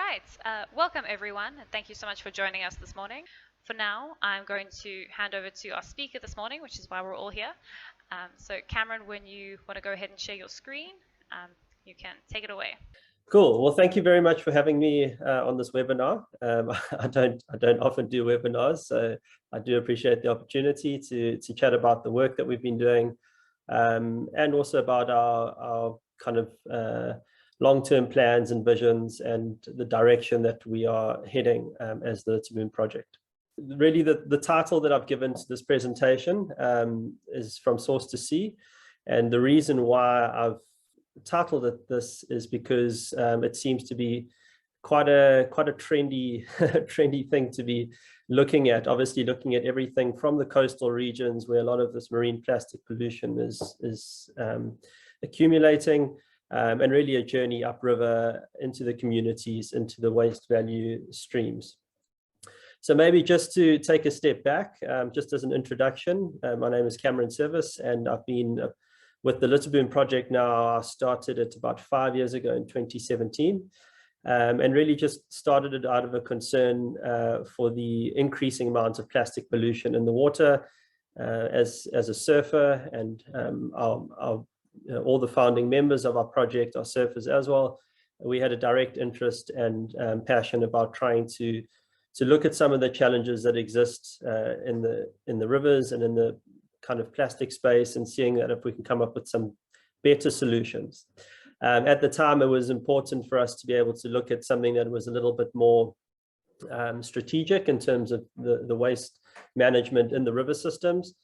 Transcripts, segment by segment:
right, welcome everyone, and thank you so much for joining us this morning. For now, I'm going to hand over to our speaker this morning, which is why we're all here. So Cameron, when you want to go ahead and share your screen, you can take it away. Cool. Well, thank you very much for having me on this webinar. I don't often do webinars, so I do appreciate the opportunity to chat about the work that we've been doing, and also about our kind of long-term plans and visions and the direction that we are heading as the Litterboom Project. Really, the title that I've given to this presentation is From Source to Sea, and the reason why I've titled it this is because it seems to be quite a trendy trendy thing to be looking at. Obviously, looking at everything from the coastal regions where a lot of this marine plastic pollution is accumulating, and really a journey upriver into the communities, into the waste value streams. So maybe just to take a step back, just as an introduction, my name is Cameron Service, and I've been with the Litterboom Project now. I started it about 5 years ago in 2017, and really just started it out of a concern for the increasing amount of plastic pollution in the water. As a surfer, and all the founding members of our project are surfers as well, we had a direct interest and passion about trying to look at some of the challenges that exist in the rivers and in the kind of plastic space, and seeing that if we can come up with some better solutions. At the time, it was important for us to be able to look at something that was a little bit more strategic in terms of the waste management in the river systems,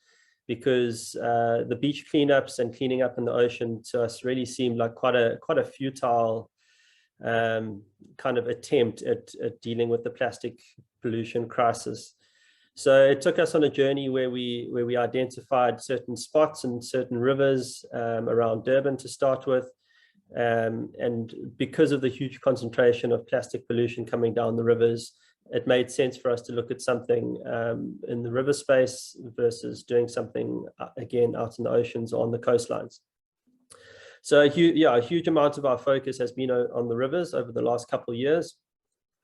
because the beach cleanups and cleaning up in the ocean to us really seemed like quite a futile kind of attempt at dealing with the plastic pollution crisis. So it took us on a journey where we identified certain spots and certain rivers around Durban to start with, and because of the huge concentration of plastic pollution coming down the rivers, it made sense for us to look at something in the river space versus doing something again out in the oceans or on the coastlines. So a huge amount of our focus has been on the rivers over the last couple of years,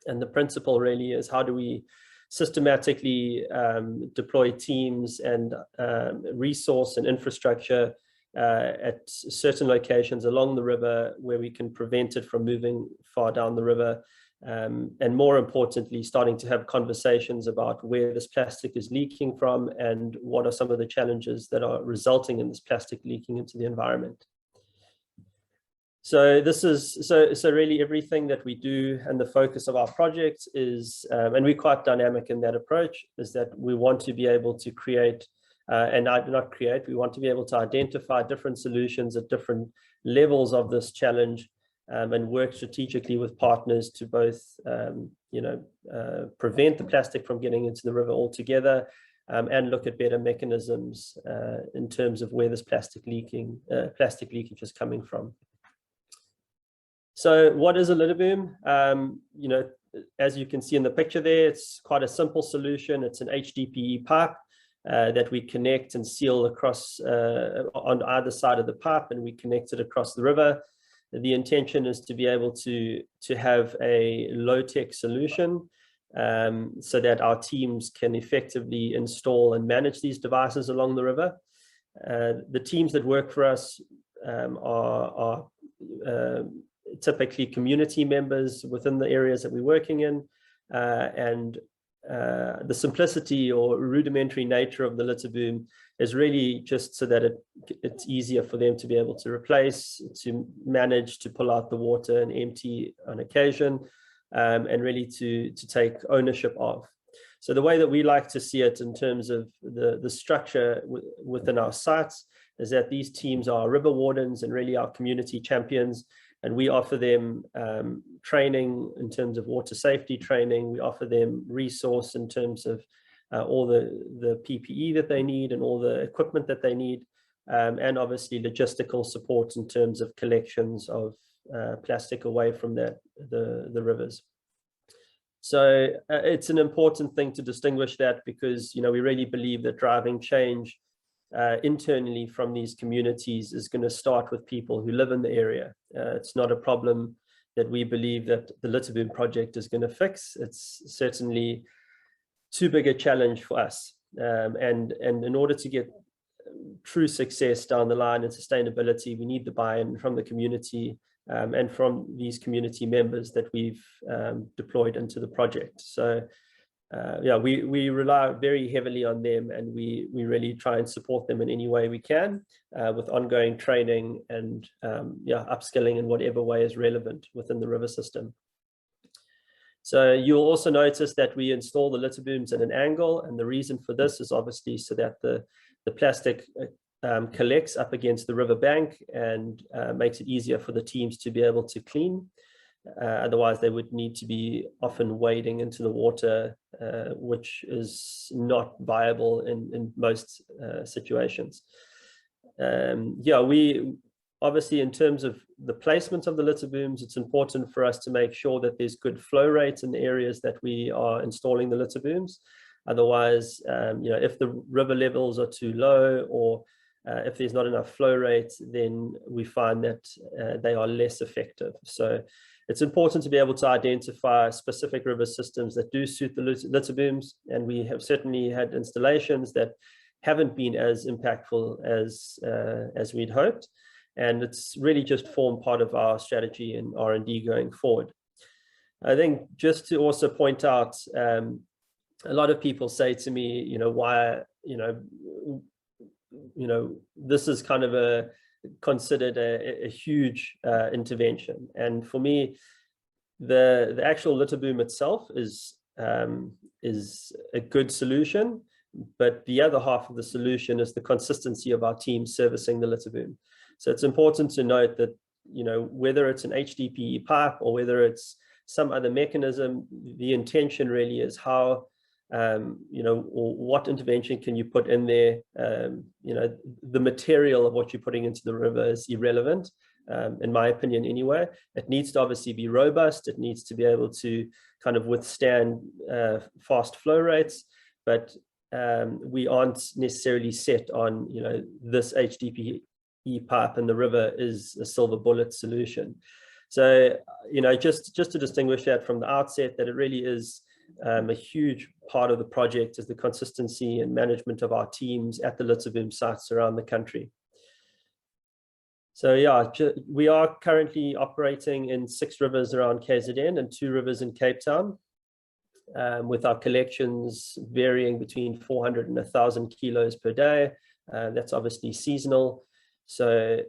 and the principle really is how do we systematically deploy teams and resource and infrastructure at certain locations along the river where we can prevent it from moving far down the river, and more importantly, starting to have conversations about where this plastic is leaking from and what are some of the challenges that are resulting in this plastic leaking into the environment. So this is so really everything that we do, and the focus of our project is, and we're quite dynamic in that approach, is that we want to be able to create, we want to be able to identify different solutions at different levels of this challenge, and work strategically with partners to both, prevent the plastic from getting into the river altogether, and look at better mechanisms in terms of where this plastic leakage is coming from. So what is a Litterboom? As you can see in the picture there, it's quite a simple solution. It's an HDPE pipe that we connect and seal across on either side of the pipe, and we connect it across the river. The intention is to be able to have a low-tech solution so that our teams can effectively install and manage these devices along the river. The teams that work for us are typically community members within the areas that we're working in, and the simplicity or rudimentary nature of the Litterboom is really just so that it's easier for them to be able to replace, to manage, to pull out the water and empty on occasion, and really to take ownership of. So the way that we like to see it in terms of the structure within our sites is that these teams are river wardens and really our community champions, and we offer them training in terms of water safety training. We offer them resource in terms of all the PPE that they need and all the equipment that they need, and obviously logistical support in terms of collections of plastic away from the rivers. So it's an important thing to distinguish that, because we really believe that driving change internally from these communities is going to start with people who live in the area. It's not a problem that we believe that the Litterboom Project is going to fix. It's certainly too big a challenge for us. And in order to get true success down the line and sustainability, we need the buy-in from the community and from these community members that we've deployed into the project. So yeah, we rely very heavily on them, and we really try and support them in any way we can with ongoing training and yeah, upskilling in whatever way is relevant within the river system. So you'll also notice that we install the litter booms at an angle, and the reason for this is obviously so that the plastic collects up against the river bank and makes it easier for the teams to be able to clean. Otherwise, they would need to be often wading into the water, which is not viable in most situations. Yeah, we obviously, in terms of the placement of the litter booms, it's important for us to make sure that there's good flow rates in the areas that we are installing the litter booms. Otherwise, you know, if the river levels are too low, or if there's not enough flow rate, then we find that they are less effective. So it's important to be able to identify specific river systems that do suit the litter booms, and we have certainly had installations that haven't been as impactful as we'd hoped, and it's really just formed part of our strategy and R&D going forward. I think just to also point out, a lot of people say to me, you know, why, you know, this is kind of considered a huge intervention. And for me, the actual litter boom itself is a good solution, but the other half of the solution is the consistency of our team servicing the litter boom. So it's important to note that, you know, whether it's an HDPE pipe or whether it's some other mechanism, the intention really is how, you know, or what intervention can you put in there. You know, the material of what you're putting into the river is irrelevant, in my opinion anyway. It needs to obviously be robust. It needs to be able to kind of withstand fast flow rates, but we aren't necessarily set on, you know, this HDPE pipe and the river is a silver bullet solution. So, you know, just to distinguish that from the outset, that it really is a huge part of the project is the consistency and management of our teams at the Litterboom sites around the country. So yeah, we are currently operating in 6 rivers around KZN and 2 rivers in Cape Town, with our collections varying between 400 and 1,000 kilos per day. That's obviously seasonal. So,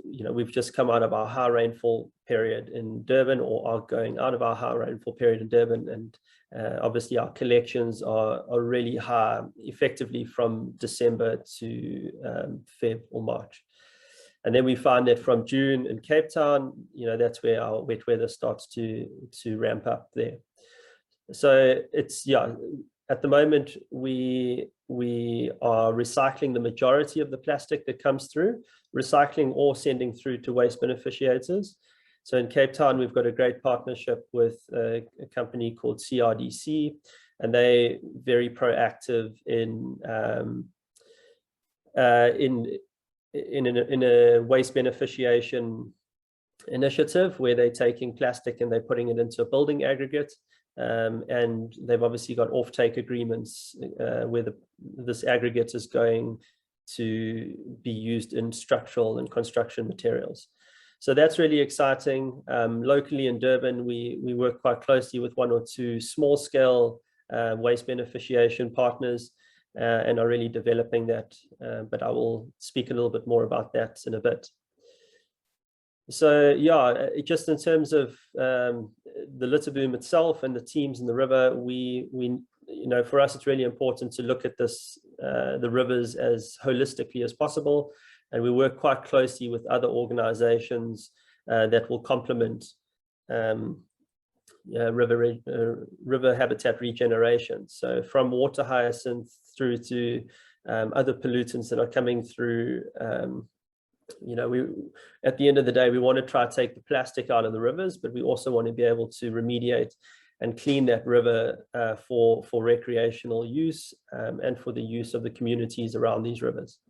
you know, we've just come out of our high rainfall period in Durban, or are going out of our high rainfall period in Durban. And obviously our collections are really high, effectively from December to Feb or March. And then we find that from June in Cape Town, you know, that's where our wet weather starts to ramp up there. So it's, yeah, at the moment, we are recycling the majority of the plastic that comes through, recycling or sending through to waste beneficiators. So in Cape Town, we've got a great partnership with a company called CRDC, and they're very proactive in a waste beneficiation initiative where they're taking plastic and they're putting it into a building aggregate. And they've obviously got offtake agreements where this aggregate is going to be used in structural and construction materials. So that's really exciting. Locally in Durban, we work quite closely with 1 or 2 small-scale waste beneficiation partners and are really developing that. But I will speak a little bit more about that in a bit. So yeah, just in terms of the litter boom itself and the teams in the river, we you know, for us it's really important to look at this the rivers as holistically as possible, and we work quite closely with other organizations that will complement river habitat regeneration. So from water hyacinth through to other pollutants that are coming through. You know, at the end of the day, we want to try to take the plastic out of the rivers, but we also want to be able to remediate and clean that river for recreational use and for the use of the communities around these rivers.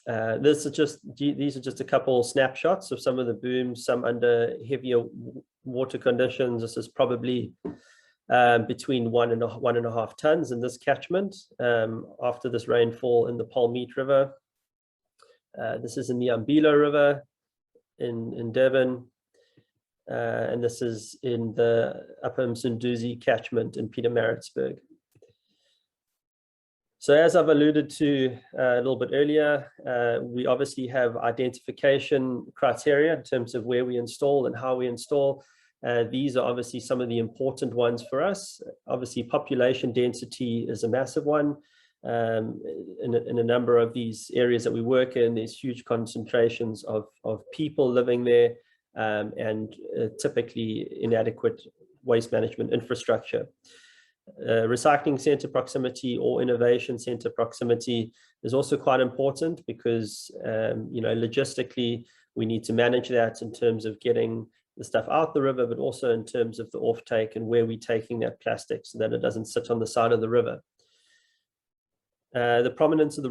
These are just a couple snapshots of some of the booms, some under heavier water conditions. This is probably between 1.5 tons in this catchment after this rainfall in the Palmeet River. This is in the Umbilo River in Durban. And this is in the Upper Msunduzi catchment in Pietermaritzburg. So as I've alluded to a little bit earlier, we obviously have identification criteria in terms of where we install and how we install. These are obviously some of the important ones for us. Obviously, population density is a massive one. In a number of these areas that we work in, there's huge concentrations of people living there. And typically inadequate waste management infrastructure. Recycling center proximity or innovation center proximity is also quite important because, logistically, we need to manage that in terms of getting the stuff out the river, but also in terms of the offtake and where we're taking that plastic so that it doesn't sit on the side of the river. The prominence of the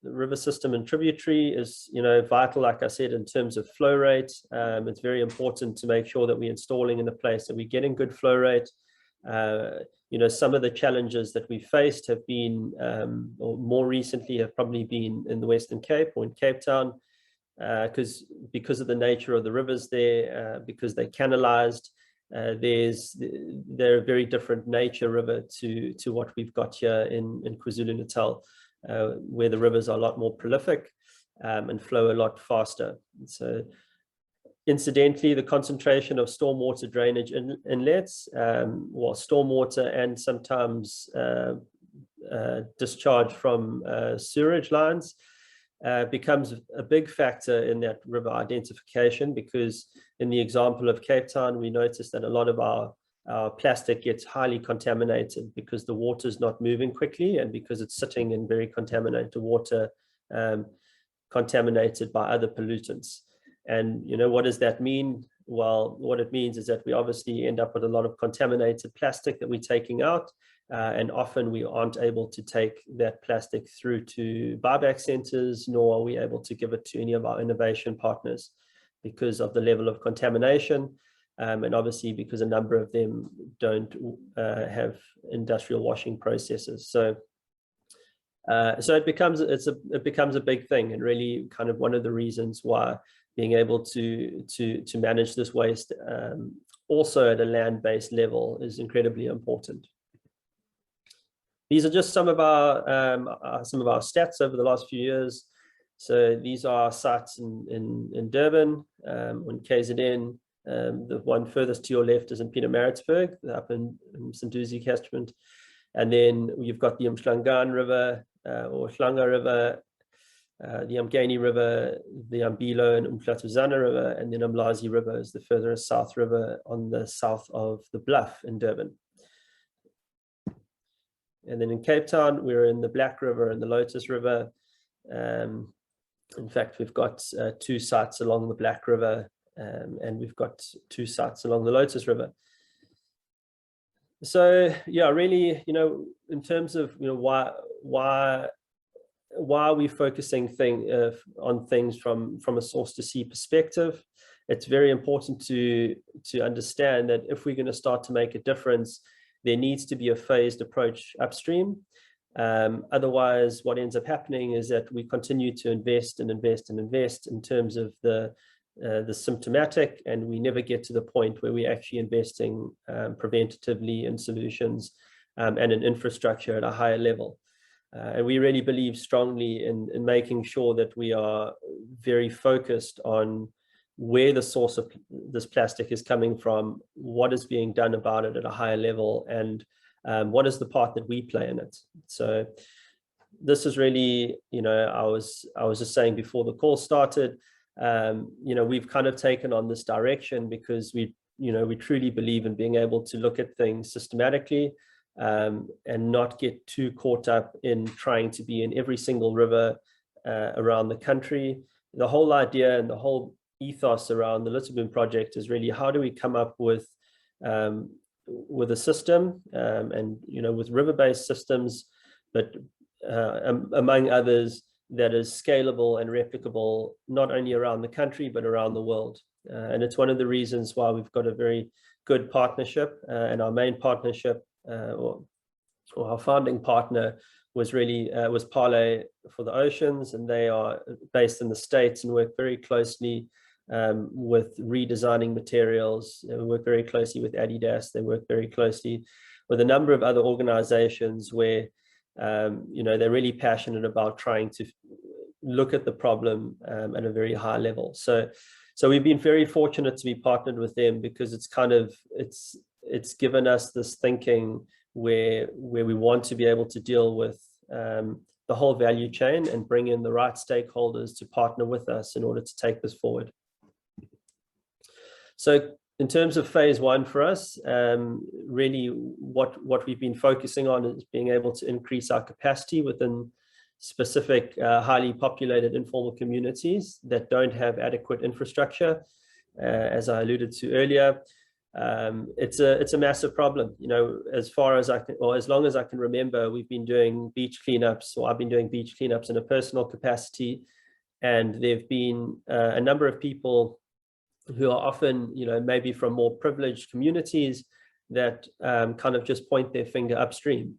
river system and tributary is, vital, like I said, in terms of flow rate. It's very important to make sure that we're installing in a place that we're getting good flow rate. Some of the challenges that we faced have been, or more recently have probably been in the Western Cape or in Cape Town, because of the nature of the rivers there, because they're canalized. They're a very different nature river to what we've got here in KwaZulu-Natal, where the rivers are a lot more prolific and flow a lot faster. So incidentally, the concentration of stormwater drainage inlets, stormwater and sometimes discharge from sewerage lines becomes a big factor in that river identification, because in the example of Cape Town, we noticed that a lot of our plastic gets highly contaminated because the water is not moving quickly and because it's sitting in very contaminated water, contaminated by other pollutants. And what does that mean? Well, what it means is that we obviously end up with a lot of contaminated plastic that we're taking out, and often we aren't able to take that plastic through to buyback centers, nor are we able to give it to any of our innovation partners because of the level of contamination, and obviously because a number of them don't have industrial washing processes. So it becomes a big thing, and really kind of one of the reasons why being able to manage this waste also at a land-based level is incredibly important. These are just some of our stats over the last few years. So these are sites in Durban, in KZN. The one furthest to your left is in Pietermaritzburg, up in Msunduzi catchment. And then you've got the Umhlanga River, or Hlanga River, the Umgeni River, the Umbilo and Umhlatuzana River, and then Umlazi River is the furthest south river on the south of the Bluff in Durban. And then in Cape Town, we're in the Black River and the Lotus River. In fact, we've got 2 sites along the Black River, and we've got 2 sites along the Lotus River. So yeah, really, in terms of why are we focusing on things from a source to sea perspective, it's very important to understand that if we're going to start to make a difference, there needs to be a phased approach upstream. Otherwise, what ends up happening is that we continue to invest and invest and invest in terms of the symptomatic, and we never get to the point where we're actually investing preventatively in solutions and in infrastructure at a higher level. And we really believe strongly in making sure that we are very focused on where the source of this plastic is coming from, what is being done about it at a higher level, and what is the part that we play in it. So this is really, I was just saying before the call started, we've kind of taken on this direction because we truly believe in being able to look at things systematically, and not get too caught up in trying to be in every single river around the country. The whole idea and the whole ethos around the Litterboom Project is really, how do we come up with a system, and with river-based systems, but among others, that is scalable and replicable, not only around the country, but around the world. And it's one of the reasons why we've got a very good partnership, and our main partnership, or our founding partner was really was Parley for the Oceans, and they are based in the States and work very closely with redesigning materials. They work very closely with Adidas. They work very closely with a number of other organizations where they're really passionate about trying to look at the problem at a very high level. So we've been very fortunate to be partnered with them, because it's given us this thinking where we want to be able to deal with the whole value chain and bring in the right stakeholders to partner with us in order to take this forward. So in terms of phase one for us, really what we've been focusing on is being able to increase our capacity within specific highly populated informal communities that don't have adequate infrastructure. As I alluded to earlier, it's a massive problem. As far as I can, or as long as I can remember, we've been doing beach cleanups, or I've been doing beach cleanups in a personal capacity, and there've been a number of people who are often, maybe from more privileged communities that kind of just point their finger upstream.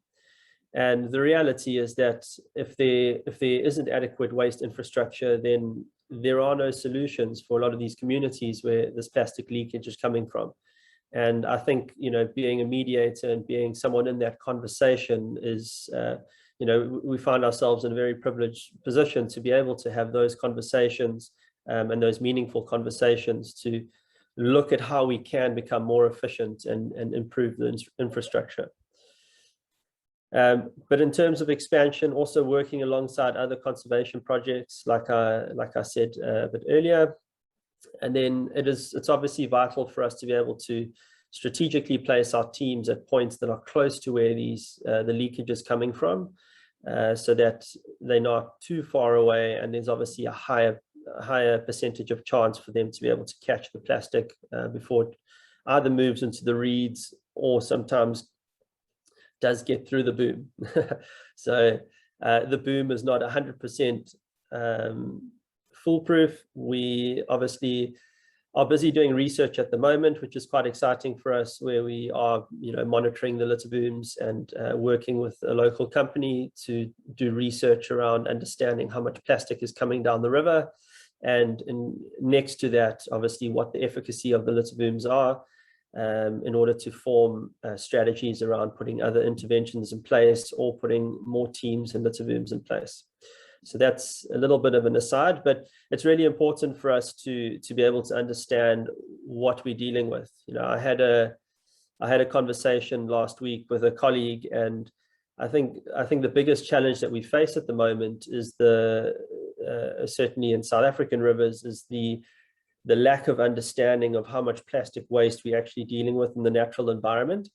And the reality is that if there isn't adequate waste infrastructure, then there are no solutions for a lot of these communities where this plastic leakage is coming from. And I think, being a mediator and being someone in that conversation is, we find ourselves in a very privileged position to be able to have those conversations and those meaningful conversations to look at how we can become more efficient and improve the infrastructure. But in terms of expansion, also working alongside other conservation projects, like I said a bit earlier. And then it's obviously vital for us to be able to strategically place our teams at points that are close to where the leakage is coming from, so that they're not too far away, and there's obviously a higher percentage of chance for them to be able to catch the plastic before it either moves into the reeds or sometimes does get through the boom. So the boom is not 100% foolproof. We obviously are busy doing research at the moment, which is quite exciting for us, where we are monitoring the litter booms and working with a local company to do research around understanding how much plastic is coming down the river, and next to that, obviously, what the efficacy of the litter booms are, in order to form strategies around putting other interventions in place or putting more teams and litter booms in place. So that's a little bit of an aside, but it's really important for us to be able to understand what we're dealing with. I had a conversation last week with a colleague, and I think the biggest challenge that we face at the moment is certainly in South African rivers, is the lack of understanding of how much plastic waste we're actually dealing with in the natural environment.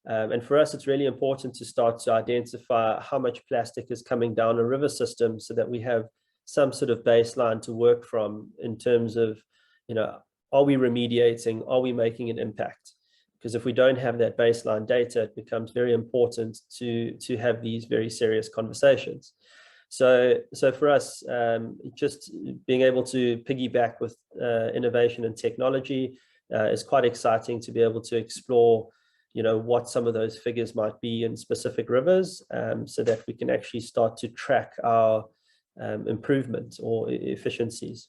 And for us, it's really important to start to identify how much plastic is coming down a river system, so that we have some sort of baseline to work from in terms of, are we remediating? Are we making an impact? Because if we don't have that baseline data, it becomes very important to have these very serious conversations. So for us, just being able to piggyback with innovation and technology is quite exciting, to be able to explore what some of those figures might be in specific rivers, so that we can actually start to track our improvement or efficiencies.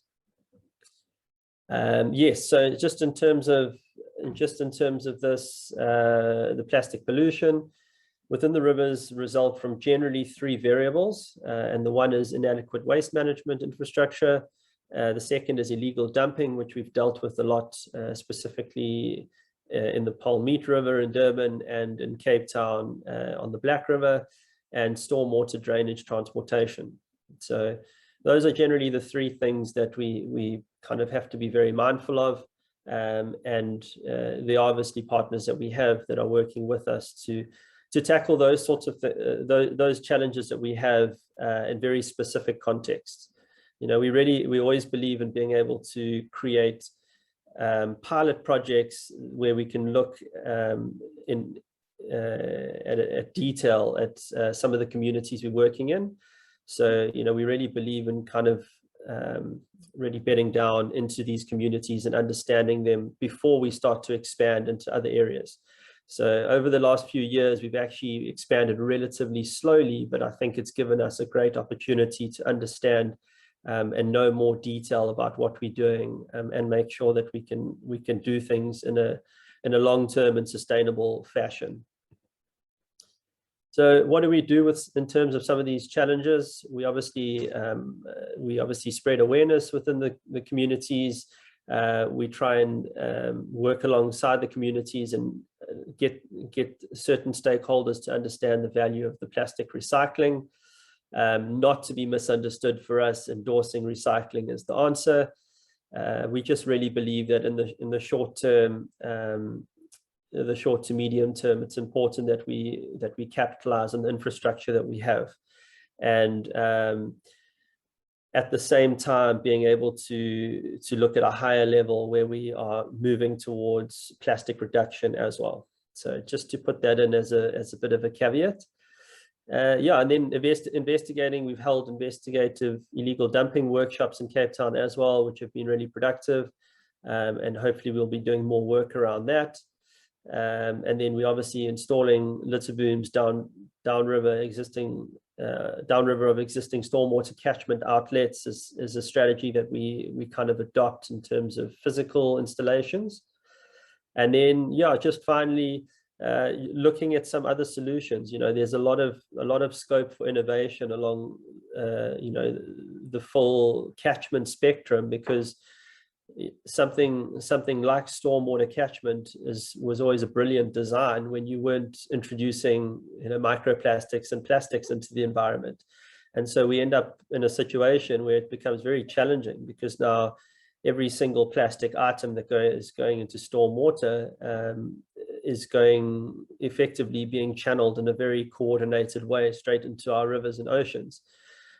Yes, so just in terms of this, the plastic pollution within the rivers result from generally three variables, and the one is inadequate waste management infrastructure. The second is illegal dumping, which we've dealt with a lot, specifically in the Palmeet River in Durban and in Cape Town on the Black River, and stormwater drainage transportation. So those are generally the three things that we kind of have to be very mindful of. And there are obviously partners that we have that are working with us to tackle those sorts of those challenges that we have in very specific contexts. We always believe in being able to create pilot projects where we can look at detail at some of the communities we're working in. So, we really believe in kind of really bedding down into these communities and understanding them before we start to expand into other areas. So over the last few years, we've actually expanded relatively slowly, but I think it's given us a great opportunity to understand and know more detail about what we're doing, and make sure that we can do things in a long-term and sustainable fashion. So what do we do in terms of some of these challenges? We obviously spread awareness within the communities. We try and work alongside the communities and get certain stakeholders to understand the value of the plastic recycling. Not to be misunderstood, for us, endorsing recycling is the answer. We just really believe that in the short term, the short to medium term, it's important that we capitalize on the infrastructure that we have, and at the same time being able to look at a higher level where we are moving towards plastic reduction as well. So just to put that in as a bit of a caveat. Yeah, and then investigating, we've held investigative illegal dumping workshops in Cape Town as well, which have been really productive, and hopefully we'll be doing more work around that. And then we're obviously installing litterbooms downriver of existing stormwater catchment outlets is a strategy that we kind of adopt in terms of physical installations. And then, yeah, just finally looking at some other solutions. There's a lot of scope for innovation along the full catchment spectrum, because something like stormwater catchment was always a brilliant design when you weren't introducing microplastics and plastics into the environment. And so we end up in a situation where it becomes very challenging, because now every single plastic item that is going into stormwater is effectively being channeled in a very coordinated way straight into our rivers and oceans.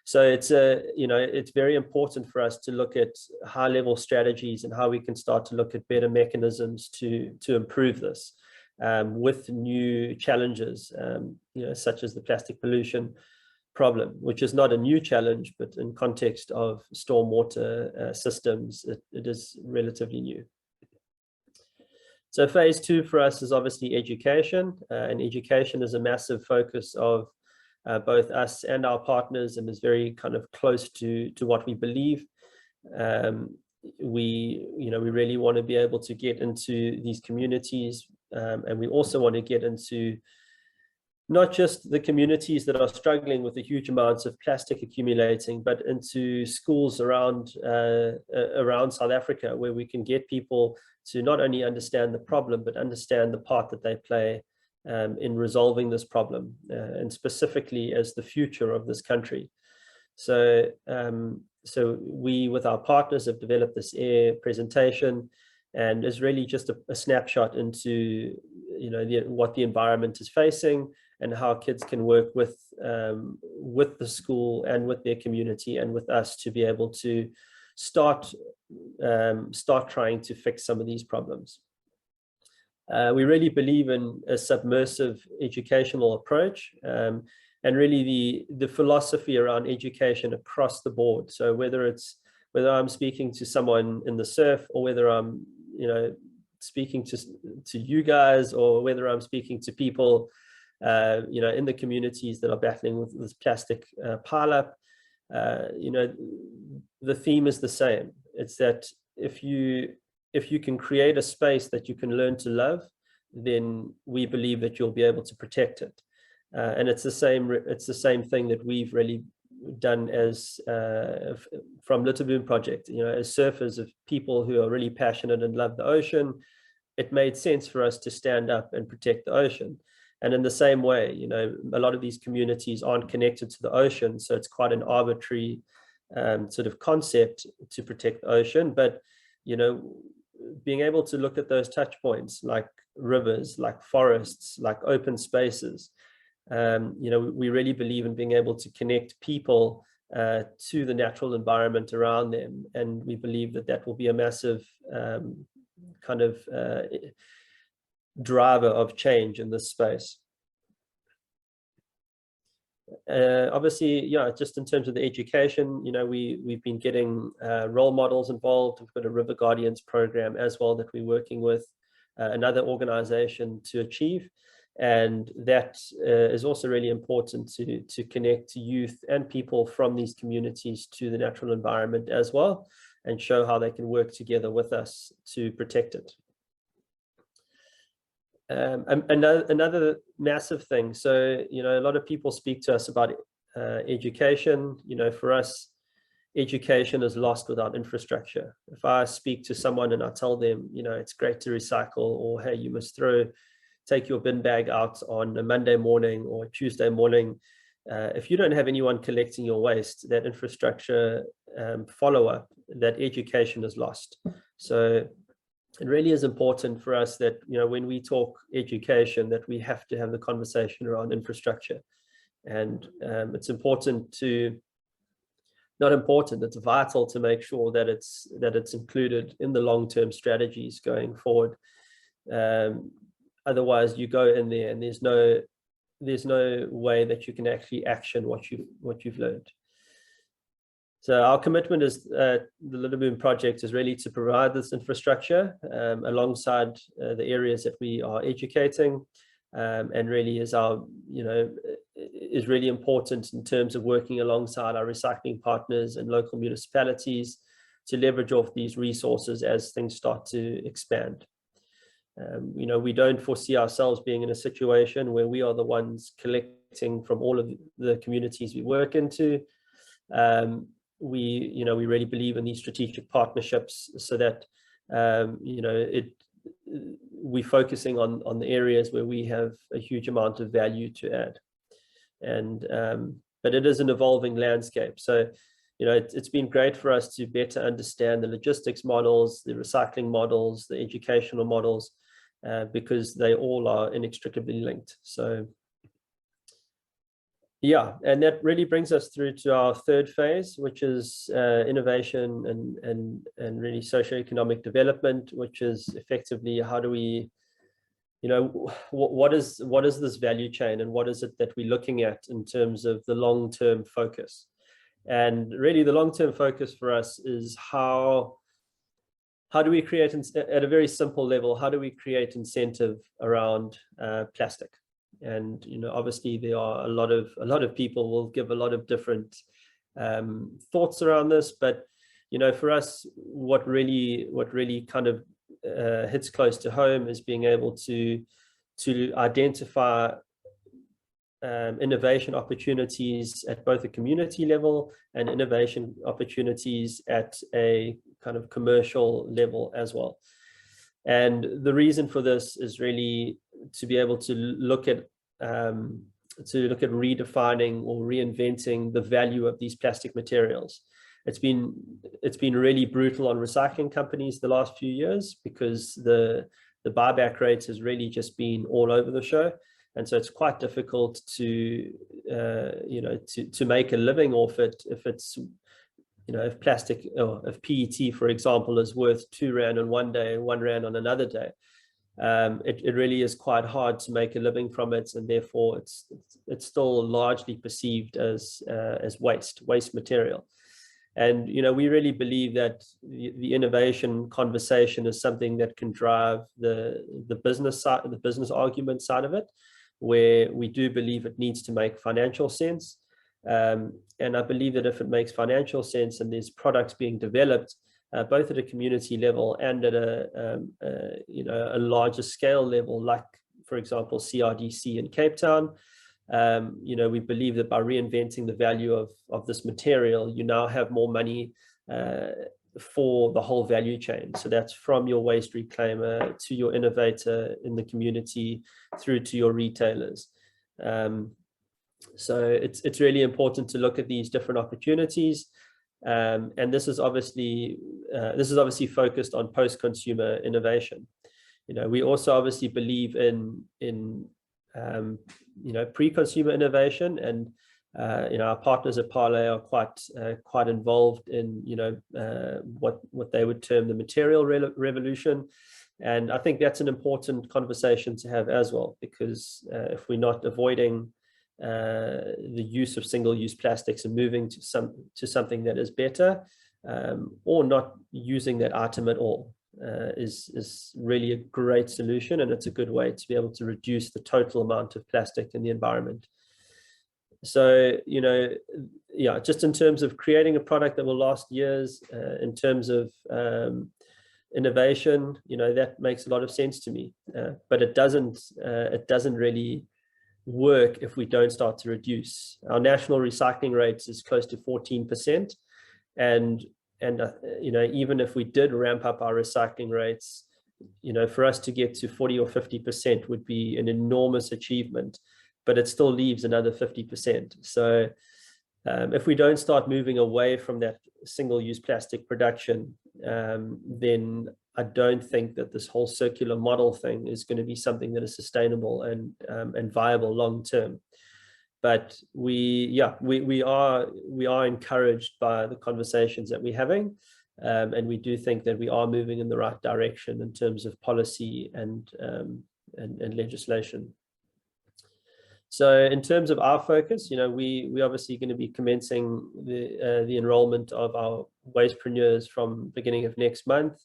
So it's very important for us to look at high-level strategies and how we can start to look at better mechanisms to improve this, with new challenges, such as the plastic pollution problem, which is not a new challenge, but in context of stormwater systems, it is relatively new. So phase 2 for us is obviously education, and education is a massive focus of both us and our partners, and is very kind of close to what we believe. We really want to be able to get into these communities, and we also want to get into not just the communities that are struggling with the huge amounts of plastic accumulating, but into schools around South Africa, where we can get people to not only understand the problem, but understand the part that they play in resolving this problem, and specifically as the future of this country. So, we, with our partners, have developed this AIR presentation, and is really just a snapshot into what the environment is facing, and how kids can work with the school and with their community and with us to be able to start trying to fix some of these problems. We really believe in a submersive educational approach, and really the philosophy around education across the board. So whether I'm speaking to someone in the surf, or whether I'm speaking to you guys, or whether I'm speaking to people in the communities that are battling with this plastic pileup, the theme is the same. It's that if you can create a space that you can learn to love, then we believe that you'll be able to protect it. And it's the same thing that we've really done as from Litterboom Project. As surfers, of people who are really passionate and love the ocean, it made sense for us to stand up and protect the ocean. And in the same way, a lot of these communities aren't connected to the ocean, so it's quite an arbitrary sort of concept to protect the ocean. But being able to look at those touch points, like rivers, like forests, like open spaces, we really believe in being able to connect people to the natural environment around them, and we believe that will be a massive kind of driver of change in this space. Obviously, yeah, just in terms of the education, we've been getting role models involved. We've got a River Guardians program as well that we're working with another organization to achieve. And that is also really important to connect youth and people from these communities to the natural environment as well, and show how they can work together with us to protect it. Another massive thing. So, a lot of people speak to us about education. For us, education is lost without infrastructure. If I speak to someone and I tell them, it's great to recycle, or hey, you must take your bin bag out on a Monday morning or Tuesday morning. If you don't have anyone collecting your waste, that infrastructure follow-up, that education is lost. So it really is important for us that, when we talk education, that we have to have the conversation around infrastructure. And it's vital to make sure that it's included in the long-term strategies going forward. Otherwise, you go in there and there's no way that you can actually action what you've learned. So our commitment is the Litterboom Project is really to provide this infrastructure alongside the areas that we are educating, and really is really important in terms of working alongside our recycling partners and local municipalities to leverage off these resources as things start to expand. We don't foresee ourselves being in a situation where we are the ones collecting from all of the communities we work into. We really believe in these strategic partnerships, so that we're focusing on the areas where we have a huge amount of value to add. And but it is an evolving landscape. So it's been great for us to better understand the logistics models, the recycling models, the educational models, because they all are inextricably linked. So yeah, and that really brings us through to our third phase, which is innovation and really socioeconomic development, which is effectively how do we, what is this value chain, and what is it that we're looking at in terms of the long-term focus. And really the long-term focus for us is how do we create, at a very simple level, how do we create incentive around plastic? And obviously there are a lot of people will give a lot of different thoughts around this, but for us, what really kind of hits close to home is being able to identify innovation opportunities at both a community level and innovation opportunities at a kind of commercial level as well. And the reason for this is really to be able to look at redefining or reinventing the value of these plastic materials. It's been really brutal on recycling companies the last few years, because the buyback rate has really just been all over the show. And so it's quite difficult to make a living off it if it's, if plastic, or if PET, for example, is worth R2 on one day and R1 on another day. It really is quite hard to make a living from it, and therefore it's still largely perceived as waste material. And we really believe that the innovation conversation is something that can drive the business side, the business argument side of it, where we do believe it needs to make financial sense. And I believe that if it makes financial sense and there's products being developed, both at a community level and at a larger scale level, like, for example, CRDC in Cape Town, we believe that by reinventing the value of this material, you now have more money for the whole value chain. So that's from your waste reclaimer to your innovator in the community through to your retailers. So it's really important to look at these different opportunities. And this is obviously focused on post-consumer innovation. We also obviously believe in pre-consumer innovation, and our partners at Parlay are quite involved in what they would term the material revolution. And I think that's an important conversation to have as well, because if we're not avoiding the use of single-use plastics and moving to something that is better, or not using that item at all, is really a great solution, and it's a good way to be able to reduce the total amount of plastic in the environment. So, you know, yeah, just in terms of creating a product that will last years, in terms of innovation, you know, that makes a lot of sense to me, but it doesn't really work if we don't start to reduce. Our national recycling rates is close to 14%, and you know, even if we did ramp up our recycling rates, you know, for us to get to 40 or 50% would be an enormous achievement, but it still leaves another 50%. So if we don't start moving away from that single-use plastic production, then I don't think that this whole circular model thing is going to be something that is sustainable and viable long term. But we are encouraged by the conversations that we're having, and we do think that we are moving in the right direction in terms of policy and legislation. So in terms of our focus, you know, we obviously going to be commencing the enrollment of our wastepreneurs from beginning of next month.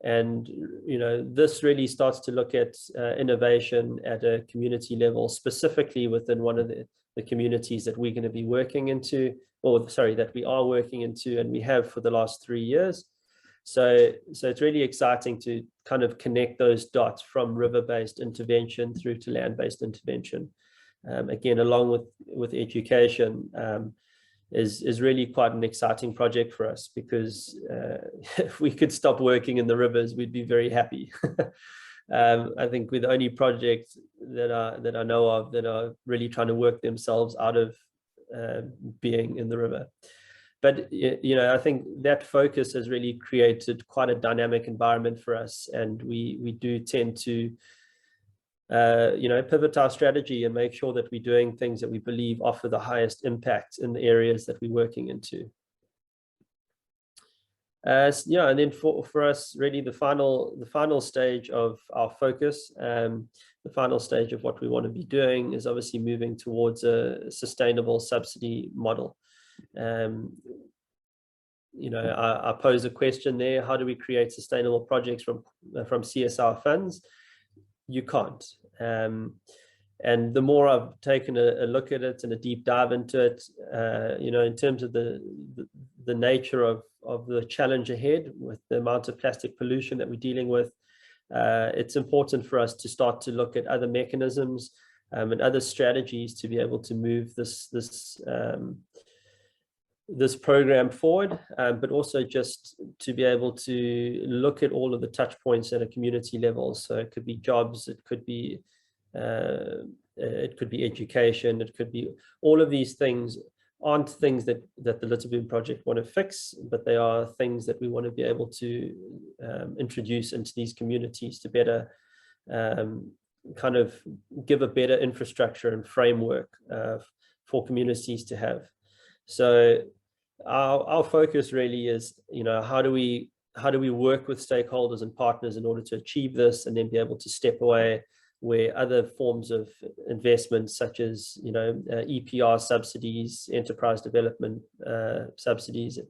And, you know, this really starts to look at innovation at a community level, specifically within one of the communities that we're going to be working into, or sorry, that we are working into, and we have for the last 3 years. So it's really exciting to kind of connect those dots from river-based intervention through to land-based intervention. Again, along with education, is really quite an exciting project for us, because if we could stop working in the rivers, we'd be very happy. I think we're the only project that I know of that are really trying to work themselves out of being in the river. But, you know, I think that focus has really created quite a dynamic environment for us, and we do tend to, you know, pivot our strategy and make sure that we're doing things that we believe offer the highest impact in the areas that we're working into. Yeah, and then for us, really the final stage of our focus, the final stage of what we want to be doing is obviously moving towards a sustainable subsidy model. You know, I pose a question there: how do we create sustainable projects from CSR funds? You can't. And the more I've taken a look at it and a deep dive into it, you know, in terms of the nature of the challenge ahead with the amount of plastic pollution that we're dealing with, it's important for us to start to look at other mechanisms and other strategies to be able to move this program forward, but also just to be able to look at all of the touch points at a community level. So it could be jobs, it could be education, it could be all of these things. Aren't things that the Litterboom Project want to fix, but they are things that we want to be able to introduce into these communities to better kind of give a better infrastructure and framework for communities to have. So our focus really is, you know, how do we work with stakeholders and partners in order to achieve this, and then be able to step away where other forms of investment, such as, you know, EPR subsidies, enterprise development subsidies,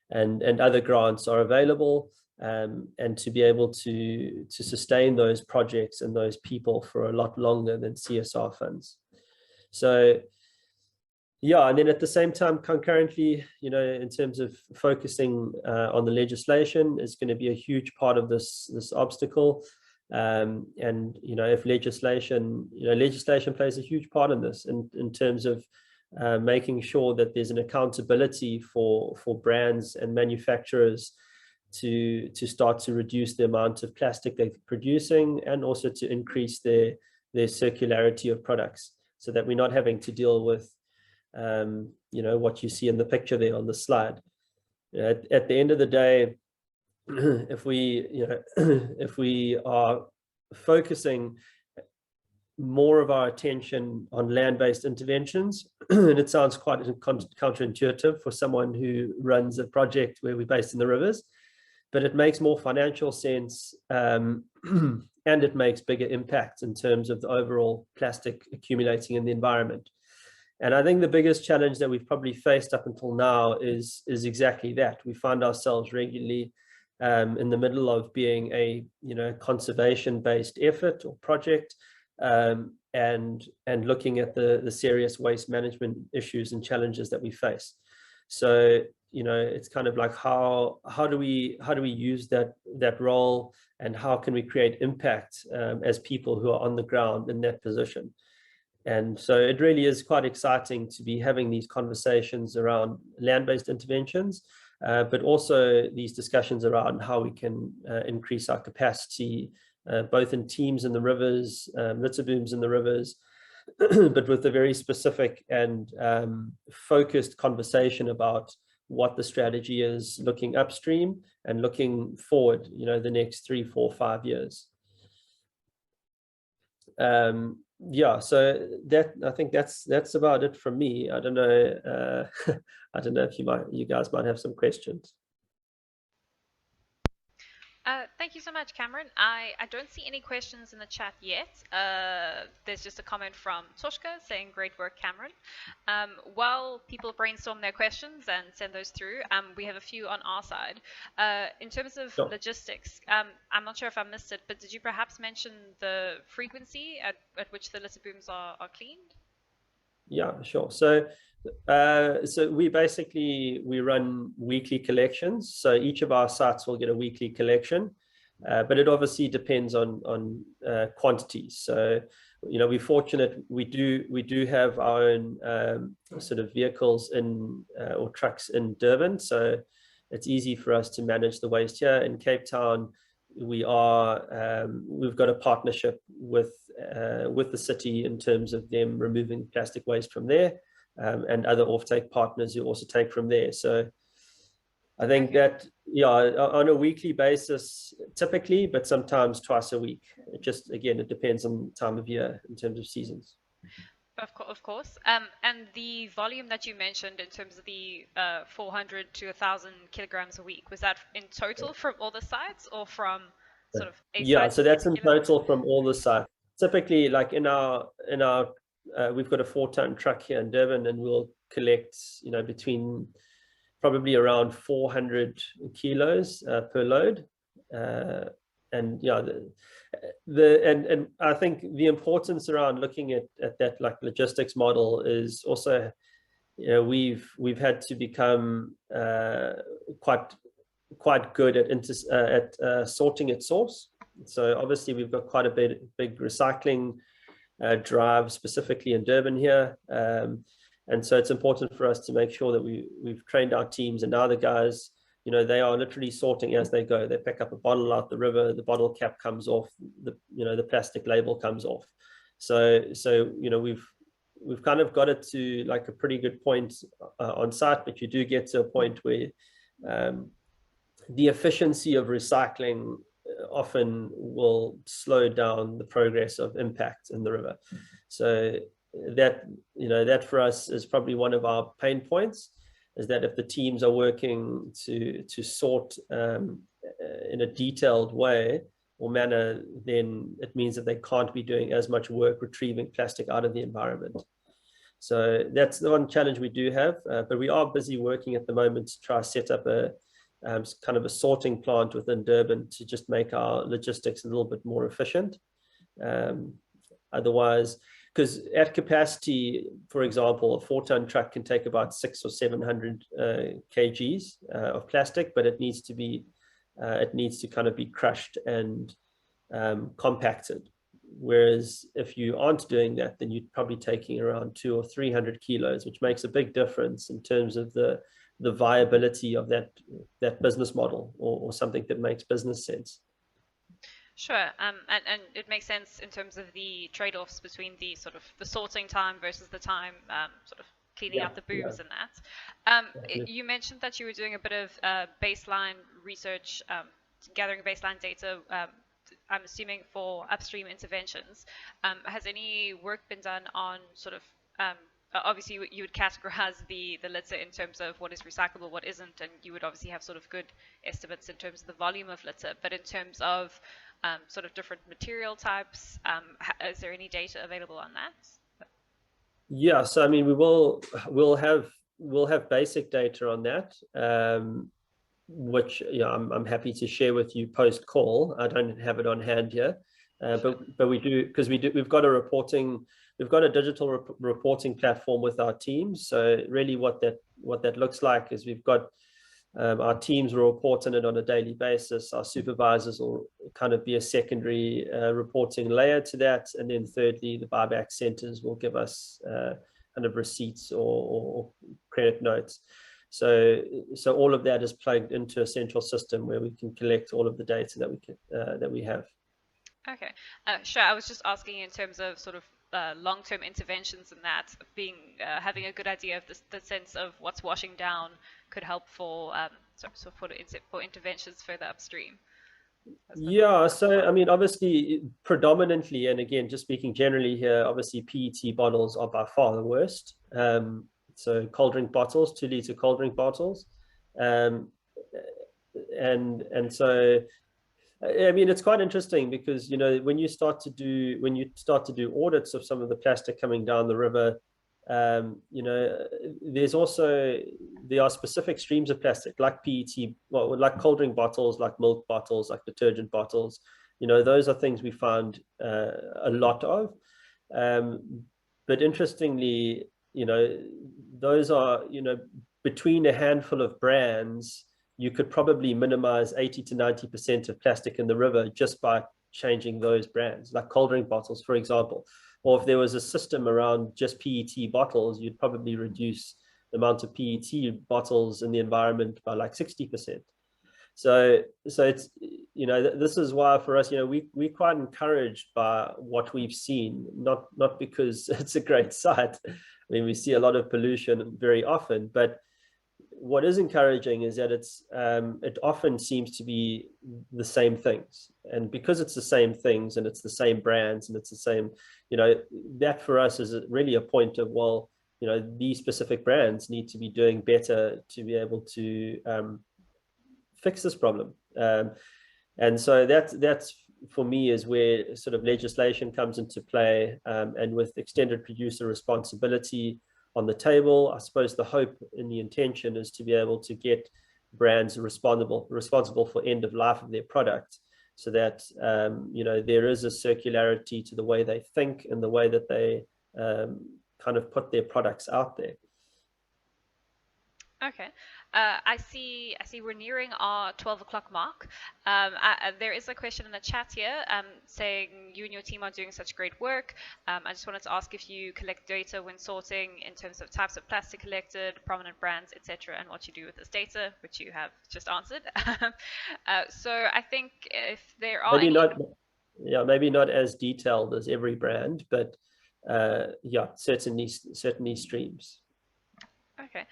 and other grants are available, and to be able to sustain those projects and those people for a lot longer than CSR funds. So yeah, and then at the same time, concurrently, you know, in terms of focusing on the legislation is going to be a huge part of this obstacle. And, you know, if legislation plays a huge part in this, in terms of making sure that there's an accountability for brands and manufacturers to start to reduce the amount of plastic they're producing, and also to increase their circularity of products, so that we're not having to deal with you know, what you see in the picture there on the slide. At the end of the day, if we are focusing more of our attention on land-based interventions, and it sounds quite counterintuitive for someone who runs a project where we're based in the rivers, but it makes more financial sense, and it makes bigger impacts in terms of the overall plastic accumulating in the environment. And I think the biggest challenge that we've probably faced up until now is exactly that. We find ourselves regularly in the middle of being a conservation-based effort or project, and looking at the serious waste management issues and challenges that we face. So it's kind of like how do we use that role, and how can we create impact as people who are on the ground in that position. And so it really is quite exciting to be having these conversations around land-based interventions, but also these discussions around how we can increase our capacity, both in teams in the rivers, litterbooms in the rivers, but with a very specific and focused conversation about what the strategy is looking upstream and looking forward, the next 3, 4, 5 years. Yeah, so I think that's about it from me. I don't know. I don't know if you guys might have some questions. Thank you so much, Cameron. I don't see any questions in the chat yet. There's just a comment from Toshka saying, great work, Cameron. While people brainstorm their questions and send those through, we have a few on our side. In terms of logistics, I'm not sure if I missed it, but did you perhaps mention the frequency at which the litterbooms are cleaned? Yeah, sure. So we run weekly collections. So each of our sites will get a weekly collection, but it obviously depends on quantities. So we're fortunate we do have our own sort of vehicles or trucks in Durban, so it's easy for us to manage the waste here. In Cape Town, we've got a partnership with the city in terms of them removing plastic waste from there, and other offtake partners who also take from there. So I think that, yeah, on a weekly basis typically, but sometimes twice a week. It depends on time of year in terms of seasons. Of course. And the volume that you mentioned in terms of the 400 to 1,000 kilograms a week, was that in total from all the sites, or from sort of a yeah, site so that's in total from all the sites. Typically, like in our we've got a 4-ton truck here in Durban, and we'll collect between probably around 400 kilos per load. And yeah, and I think the importance around looking at that like logistics model is also, we've had to become quite good at sorting at source. So obviously we've got quite a big recycling drive specifically in Durban here, and so it's important for us to make sure that we've trained our teams, and now the guys, they are literally sorting as they go. They pick up a bottle out the river, the bottle cap comes off, the plastic label comes off. So we've kind of got it to like a pretty good point on site, but you do get to a point where the efficiency of recycling often will slow down the progress of impact in the river. So that for us is probably one of our pain points, is that if the teams are working to sort in a detailed way or manner, then it means that they can't be doing as much work retrieving plastic out of the environment. So that's the one challenge we do have, but we are busy working at the moment to try to set up a kind of a sorting plant within Durban to just make our logistics a little bit more efficient. Otherwise, because at capacity, for example, a 4-ton truck can take about 600 or 700 kgs of plastic, but it needs to kind of be crushed and compacted. Whereas if you aren't doing that, then you're probably taking around 200 or 300 kilos, which makes a big difference in terms of the viability of that business model, or something that makes business sense. Sure, and it makes sense in terms of the trade-offs between the sort of the sorting time versus the time sort of cleaning out the booms and that. You mentioned that you were doing a bit of baseline research, gathering baseline data, I'm assuming for upstream interventions. Has any work been done on sort of obviously you would categorize the litter in terms of what is recyclable, what isn't, and you would obviously have sort of good estimates in terms of the volume of litter. But in terms of sort of different material types, is there any data available on that? Yeah, so I mean, we'll have basic data on that, which I'm happy to share with you post call. I don't have it on hand here, but we do, because we've got a digital reporting platform with our teams. So really, what that looks like is we've got our teams will report on it on a daily basis. Our supervisors will kind of be a secondary reporting layer to that. And then thirdly, the buyback centers will give us kind of receipts or credit notes. So all of that is plugged into a central system where we can collect all of the data that we have. Okay, sure. I was just asking in terms of sort of long-term interventions in that, being having a good idea of the sense of what's washing down could help for for interventions further upstream. Yeah, so I mean, obviously, predominantly, and again, just speaking generally here, obviously PET bottles are by far the worst. So cold drink bottles, 2-liter cold drink bottles, and so I mean, it's quite interesting because, you know, when you start to do audits of some of the plastic coming down the river, you know, there are specific streams of plastic like PET, well, like cold drink bottles, like milk bottles, like detergent bottles. You know, those are things we found a lot of. But interestingly, you know, those are, you know, between a handful of brands, you could probably minimize 80 to 90% of plastic in the river just by changing those brands, like cold drink bottles, for example. Or if there was a system around just PET bottles, you'd probably reduce the amount of PET bottles in the environment by like 60%. So it's, you know, this is why for us, you know, we're quite encouraged by what we've seen, not because it's a great site. I mean, we see a lot of pollution very often, but what is encouraging is that it often seems to be the same things, and because it's the same things and it's the same brands and it's the same, you know, that for us is really a point of, well, you know, these specific brands need to be doing better to be able to fix this problem, and so that's for me is where sort of legislation comes into play, and with extended producer responsibility on the table, I suppose the hope and the intention is to be able to get brands responsible for end of life of their product, so that you know, there is a circularity to the way they think and the way that they kind of put their products out there. Okay. I see we're nearing our 12 o'clock mark. There is a question in the chat here saying you and your team are doing such great work. I just wanted to ask if you collect data when sorting in terms of types of plastic collected, prominent brands, etc., and what you do with this data, which you have just answered. So I think if there are maybe not as detailed as every brand, but yeah, certainly streams. Okay.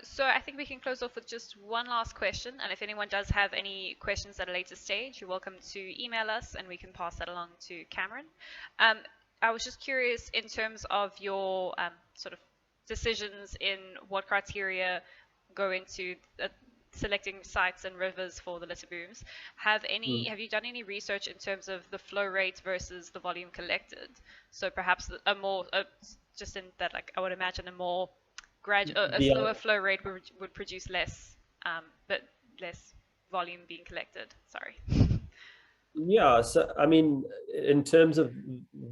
So I think we can close off with just one last question. And if anyone does have any questions at a later stage, you're welcome to email us and we can pass that along to Cameron. I was just curious in terms of your sort of decisions in what criteria go into selecting sites and rivers for the litter booms. Have you done any research in terms of the flow rate versus the volume collected? So perhaps a more, just in that, like I would imagine a more a slower flow rate would produce less, but less volume being collected. Sorry. Yeah, so I mean, in terms of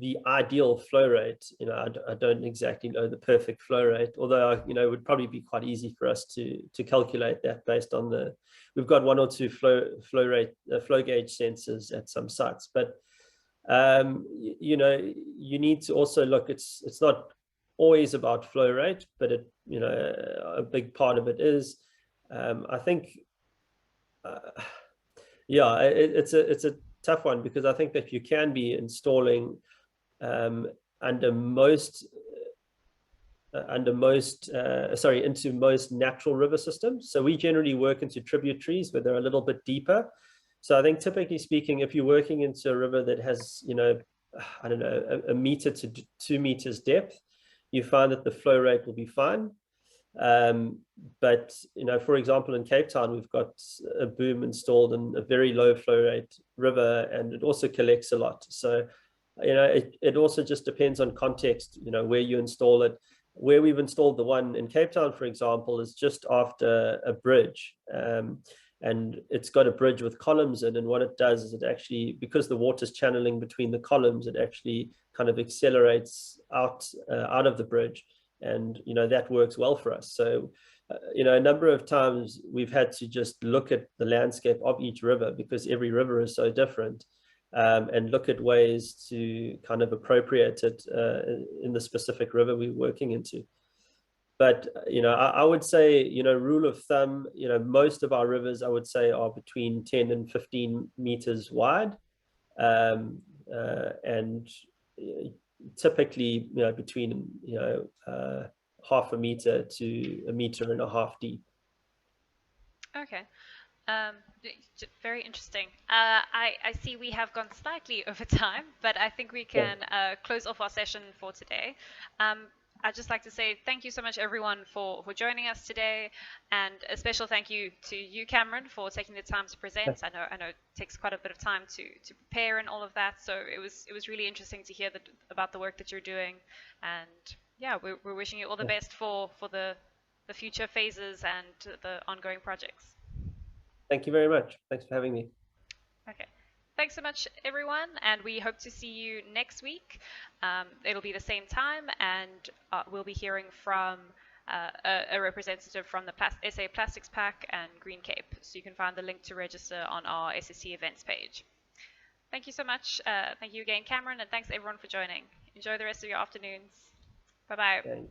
the ideal flow rate, you know, I don't exactly know the perfect flow rate, although, you know, it would probably be quite easy for us to calculate that based on we've got 1 or 2 flow gauge sensors at some sites, but you know, you need to also look, it's not always about flow rate, but you know, a big part of it is, I think, yeah, it's a tough one, because I think that you can be installing into most natural river systems. So we generally work into tributaries where they're a little bit deeper. So I think typically speaking, if you're working into a river that has, you know, I don't know, a meter to 2 meters depth, you find that the flow rate will be fine. But for example, in Cape Town, we've got a boom installed in a very low flow rate river, and it also collects a lot. So it also just depends on context, where you install it. Where we've installed the one in Cape Town, for example, is just after a bridge. And it's got a bridge with columns in, and what it does is it actually, because the water's channeling between the columns, it actually kind of accelerates out of the bridge, and that works well for us. So a number of times we've had to just look at the landscape of each river, because every river is so different, and look at ways to kind of appropriate it in the specific river we're working into. But I would say, rule of thumb, most of our rivers, I would say, are between 10 and 15 meters wide, and typically between half a meter to a meter and a half deep. Okay. Very interesting. I see we have gone slightly over time, but I think we can close off our session for today. I'd just like to say thank you so much, everyone, for joining us today, and a special thank you to you, Cameron, for taking the time to present. I know it takes quite a bit of time to prepare and all of that, so it was really interesting to hear about the work that you're doing, and yeah, we're wishing you all the best for the future phases and the ongoing projects. Thank you very much. Thanks for having me. Okay. Thanks so much, everyone, and we hope to see you next week. It'll be the same time, and we'll be hearing from a representative from the SA Plastics Pack and Green Cape. So you can find the link to register on our SSC events page. Thank you so much. Thank you again, Cameron, and thanks everyone for joining. Enjoy the rest of your afternoons. Bye-bye. Okay.